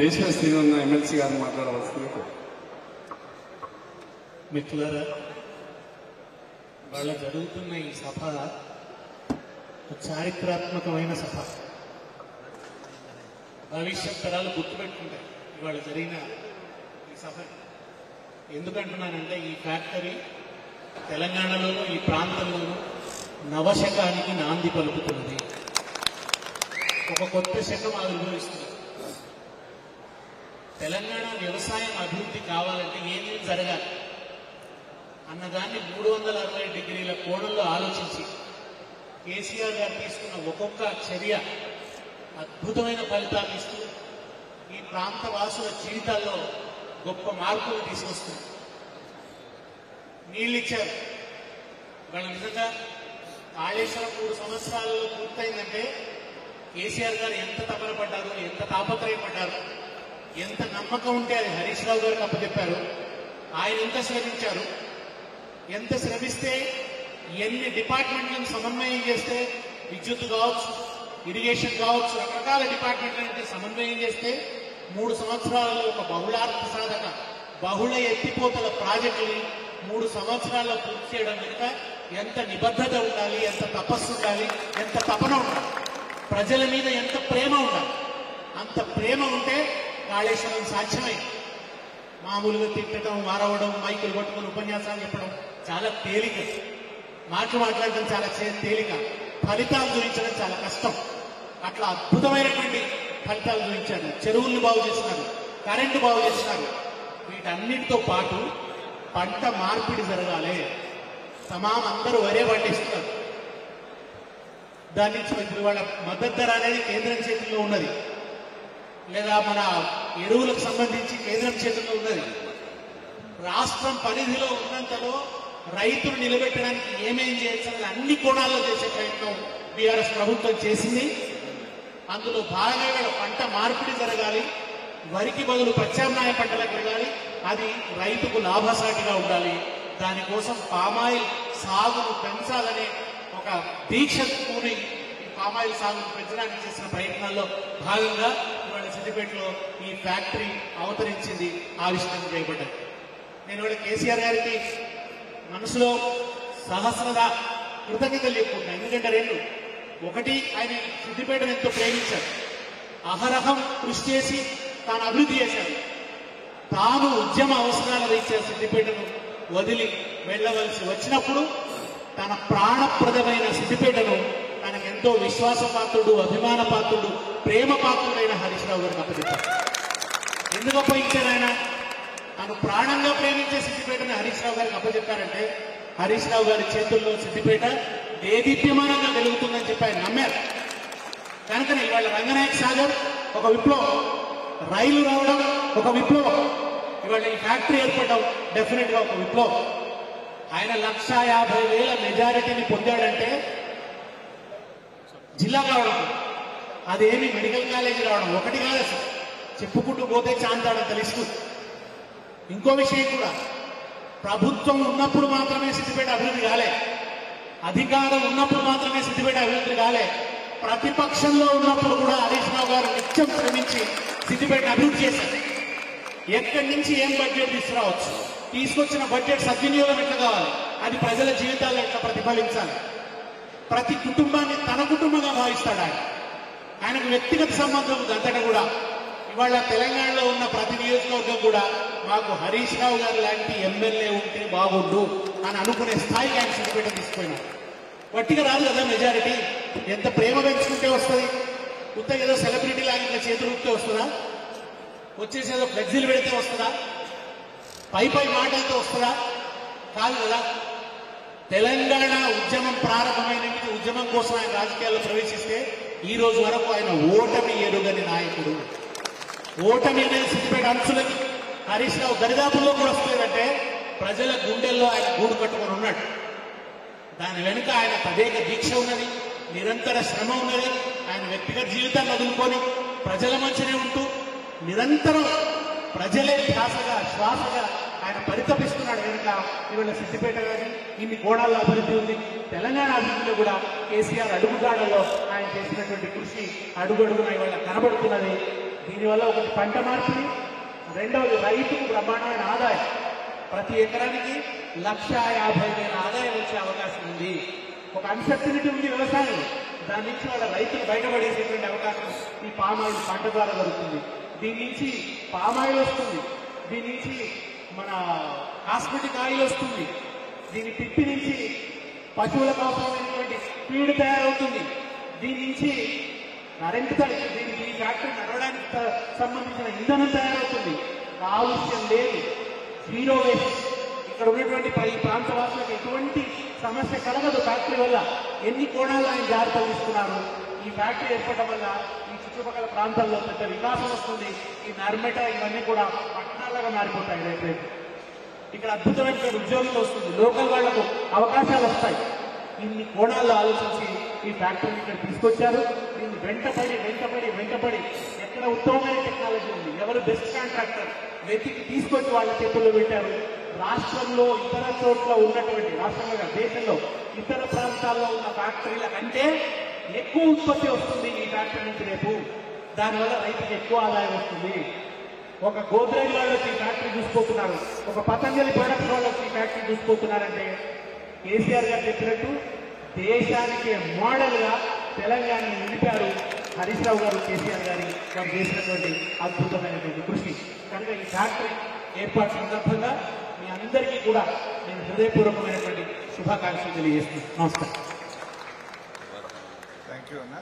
దేశ స్థితి ఉన్న ఎమ్మెల్సీ గారు మాట్లాడవలసింది. మిత్రులారా, వాళ్ళ జరుగుతున్న ఈ సభ చారిత్రాత్మకమైన సభ. భవిష్యత్ తరాలు గుర్తుపెట్టుకుంటాయి ఇవాళ జరిగిన ఈ సభ. ఎందుకంటున్నానంటే ఈ ఫ్యాక్టరీ తెలంగాణలోనూ ఈ ప్రాంతంలోనూ నవశకానికి నాంది పలుకుతున్నది. ఒక కొత్త శకం ఆవిర్భవిస్తుంది. తెలంగాణ వ్యవసాయం అభివృద్ధి కావాలంటే ఏమేమి జరగాలి అన్నదాన్ని 360 డిగ్రీల కోణంలో ఆలోచించి కేసీఆర్ గారు తీసుకున్న ఒక్కొక్క చర్య అద్భుతమైన ఫలితాలు ఇస్తూ ఈ ప్రాంత వాసుల జీవితాల్లో గొప్ప మార్పులు తీసుకొస్తుంది. నీళ్ళు ఇచ్చారు. వాళ్ళ నిజంగా కాళేశ్వరం 3 సంవత్సరాలలో పూర్తయిందంటే కేసీఆర్ గారు ఎంత తపన పడ్డారు, ఎంత తాపత్రయపడ్డారు, ఎంత నమ్మకం ఉంటే అది హరీష్ రావు గారికి అప్పచెప్పారు. ఆయన ఎంత శ్రమించారు, ఎంత శ్రమిస్తే ఎన్ని డిపార్ట్మెంట్లను సమన్వయం చేస్తే, విద్యుత్ కావచ్చు, ఇరిగేషన్ కావచ్చు, రకరకాల డిపార్ట్మెంట్లను సమన్వయం చేస్తే 3 సంవత్సరాలలో ఒక బహుళార్థ సాధక బహుళ ఎత్తిపోతల ప్రాజెక్టుని 3 సంవత్సరాల్లో పూర్తి చేయడం కనుక ఎంత నిబద్ధత ఉండాలి, ఎంత తపస్సు ఉండాలి, ఎంత తపన ఉండాలి, ప్రజల మీద ఎంత ప్రేమ ఉండాలి. అంత ప్రేమ ఉంటే కాళేశ్వరం సాధ్యమైంది. మామూలుగా తిట్టడం, మారవడం, మైకులు కొట్టుకుని ఉపన్యాసాలు చెప్పడం చాలా తేలిక, మాట్లాడడం చాలా తేలిక, ఫలితాలు చూపించడం చాలా కష్టం. అట్లా అద్భుతమైనటువంటి ఫలితాలు చూపించారు. చెరువుల్ని బాగు చేస్తున్నారు, కరెంటు బాగు చేస్తున్నారు. వీటన్నిటితో పాటు పంట మార్పిడి జరగాలి. అందరూ వరే పండిస్తున్నారు. దాని నుంచి ఇప్పుడు వాళ్ళ మద్దతు ధర అనేది కేంద్రం చేతుల్లో ఉన్నది, లేదా మన ఎరువులకు సంబంధించి కేంద్రం చేతుల్లో ఉన్నది. రాష్ట్రం పరిధిలో ఉన్నంతలో రైతులు నిలబెట్టడానికి ఏమేం చేయాల్సిన అన్ని కోణాల్లో చేసే ప్రయత్నం బీఆర్ఎస్ ప్రభుత్వం చేసింది. అందులో భాగంగా పంట మార్పిడి జరగాలి, వరికి బదులు ప్రత్యామ్నాయ పంటలకు వెళ్ళాలి, అది రైతుకు లాభసాటిగా ఉండాలి. దానికోసం పామాయిల్ సాగును పెంచాలనే ఒక దీక్షతోని ఈ పామాయిల్ సాగును పెంచడానికి చేసిన ప్రయత్నాల్లో భాగంగా ఇవాళ సిద్దిపేటలో ఈ ఫ్యాక్టరీ అవతరించింది, ఆవిష్కరణ చేయబడ్డది. నేను ఇవాళ కేసీఆర్ గారికి మనసులో సహస్రదా కృతజ్ఞతలు చెప్పుకుంటున్నాను. ఎందుకంటే 2, ఒకటి, ఆయన సిద్దిపేటను ఎంతో ప్రేమించారు, అహరహం కృషి చేసి తాను అభివృద్ధి చేశారు. తాను ఉద్యమ అవసరాల రీత్యా సిద్దిపేటను వదిలి వెళ్ళవలసి వచ్చినప్పుడు తన ప్రాణప్రదమైన సిద్దిపేటను తనకు ఎంతో విశ్వాసపాత్రుడు, అభిమాన పాత్రుడు, ప్రేమ పాత్రుడైన హరీష్ రావు గారికి అప్పచెప్పారు. ఎందుకు అప్పగించారు? ఆయన తను ప్రాణంగా ప్రేమించే సిద్దిపేటని హరీష్ రావు గారికి అప్పచెప్పారంటే హరీష్ రావు గారి చేతుల్లో సిద్దిపేట దేదీప్యమానంగా వెలుగుతుందని చెప్పి ఆయన నమ్మారు. కనుకనే ఇవాళ రంగనాయక సాగర్ ఒక విప్లవం, రైలు రావడం ఒక విప్లవం, ఇవాళ ఈ ఫ్యాక్టరీ ఏర్పడడం డెఫినెట్ గా ఒక విప్లవం. ఆయన 1,50,000 మెజారిటీని పొందాడంటే జిల్లా కావడం, అదేమి మెడికల్ కాలేజీ రావడం ఒకటి కాదు. అసలు చెప్పుకుంటూ పోతే చాంతాడని తెలుస్తుంది. ఇంకో విషయం కూడా, ప్రభుత్వం ఉన్నప్పుడు మాత్రమే సిద్దిపేట అభివృద్ధి కాలే, అధికారం ఉన్నప్పుడు మాత్రమే సిద్దిపేట అభివృద్ధి కాలే, ప్రతిపక్షంలో ఉన్నప్పుడు కూడా హరీష్ రావు గారు నిత్యం శ్రమించి సిద్దిపేట అభివృద్ధి చేశారు. ఎక్కడి నుంచి ఏం బడ్జెట్ తీసుకురావచ్చు, తీసుకొచ్చిన బడ్జెట్ సద్వినియోగం ఎట్లా కావాలి, అది ప్రజల జీవితాల్లో ఎట్లా ప్రతిఫలించాలి, ప్రతి కుటుంబాన్ని తన కుటుంబంగా భావిస్తాడు ఆయన. ఆయనకు వ్యక్తిగత సంబంధం అంతటా కూడా ఇవాళ తెలంగాణలో ఉన్న ప్రతి నియోజకవర్గం కూడా మాకు హరీష్ రావు గారు లాంటి ఎమ్మెల్యే ఉంటే బాగుండు అని అనుకునే స్థాయికి ఆయన సిద్దిపేట తీసుకుపోయినాడు. వట్టిగా రాదు కదా మెజారిటీ, ఎంత ప్రేమ పెంచుకుంటే వస్తుంది. కొత్తగా ఏదో సెలబ్రిటీ లాగా చేతులు ఊపితే వస్తుందా, వచ్చేసేదో ఫ్లెక్సీలు పెడితే వస్తుందా, పై మాటలతో వస్తుందా? కాదు కదా. తెలంగాణ ఉద్యమం ప్రారంభమైన ఉద్యమం కోసం ఆయన రాజకీయాల్లో ప్రవేశిస్తే ఈ రోజు వరకు ఆయన ఓటమి ఎరుగని నాయకుడు. ఓటమి అనేది సిద్దిపేట అంచులకి హరీష్ రావు దరిదాపుల్లో కూడా వస్తుందంటే ప్రజల గుండెల్లో ఆయన గూడు కట్టుకొని ఉన్నాడు. దాని వెనుక ఆయన తదేక దీక్ష ఉన్నది, నిరంతర శ్రమ ఉన్నది. ఆయన వ్యక్తిగత జీవితాన్ని వదులుకొని ప్రజల మధ్యనే ఉంటూ నిరంతరం ప్రజలే శ్వాసగా ఆయన పరితపిస్తున్నాడు వెనుక. ఇవాళ సిద్దిపేట కానీ ఇన్ని కోణాల్లో అభివృద్ధి ఉంది. తెలంగాణ అభివృద్ధిలో కూడా కేసీఆర్ అడుగుజాడల్లో ఆయన చేసినటువంటి కృషి అడుగడుగున ఇవాళ కనబడుతున్నది. దీనివల్ల ఒకటి పంట మార్పిడి, రెండవది రైతుకు బ్రహ్మాండమైన ఆదాయం. ప్రతి ఎకరానికి 1,50,000 ఆదాయం వచ్చే అవకాశం ఉంది. ఒక అన్సర్టినిటీ ఉంది వ్యవసాయం, దాని నుంచి వాళ్ళ రైతులు బయటపడేసేటువంటి అవకాశం ఈ పామాయిల్ పంట ద్వారా జరుగుతుంది. దీని నుంచి పామాయిల్ వస్తుంది, దీని నుంచి మన కాస్మెటిక్ ఆయిల్ వస్తుంది, దీని పిప్పి నుంచి పశువులకు అవసరమైనటువంటి ఫీడ్ తయారవుతుంది, దీని నుంచి కరెంటు దీనికి ఈ ఫ్యాక్టరీ నడవడానికి సంబంధించిన ఇంధనం తయారవుతుంది. కాలుష్యం లేదు, జీరో వేస్ట్. ఇక్కడ ఉన్నటువంటి ఈ ప్రాంత వాసులకు ఎటువంటి సమస్య కలగదు ఫ్యాక్టరీ వల్ల. ఎన్ని కోణాలు ఆయన జాగ్రత్తలు తీసుకున్నారు. ఈ ఫ్యాక్టరీ ఏర్పడడం వల్ల ఈ చుట్టుపక్కల ప్రాంతాల్లో పెద్ద వికాసం వస్తుంది. ఈ నర్మెట ఇవన్నీ కూడా పట్టణాలుగా మారిపోతాయి. రేపు ఇక్కడ అద్భుతమైన ఉద్యోగులు వస్తుంది, లోకల్ వాళ్లకు అవకాశాలు వస్తాయి. ఇన్ని కోణాల్లో ఆలోచించి ఈ ఫ్యాక్టరీని ఇక్కడ తీసుకొచ్చారు. దీన్ని వెంటపడి ఎక్కడ ఉత్తమమైన టెక్నాలజీ ఉంది, ఎవరు బెస్ట్ కాంట్రాక్టర్ వెతికి తీసుకొచ్చి వాళ్ళ చేతుల్లో పెట్టారు. రాష్ట్రంలో ఇతర చోట్ల ఉన్నటువంటి రాష్ట్రంలో దేశంలో ఇతర ప్రాంతాల్లో ఉన్న ఫ్యాక్టరీల కంటే ఎక్కువ ఉత్పత్తి వస్తుంది ఈ ఫ్యాక్టరీ నుంచి రేపు. దానివల్ల రైతుకి ఎక్కువ ఆదాయం వస్తుంది. ఒక గోద్రేజ్ వాళ్ళు వచ్చి ఈ ఫ్యాక్టరీ చూసిపోతున్నారు, ఒక పతంజలి ప్రొడక్ట్స్ వాళ్ళు వచ్చి ఈ ఫ్యాక్టరీ చూసిపోతున్నారంటే కేసీఆర్ గారు చెప్పినట్టు దేశానికి మోడల్ గా తెలంగాణను నిలిపారు హరీష్ రావు గారు, కేసీఆర్ గారు వారు చేసినటువంటి అద్భుతమైనటువంటి కృషి. కనుక ఈ ఫ్యాక్టరీ ఏర్పాటు సందర్భంగా మీ అందరికీ కూడా నేను హృదయపూర్వకమైనటువంటి శుభాకాంక్షలు తెలియజేస్తున్నాను. నమస్కారం. థ్యాంక్ యూ అన్న.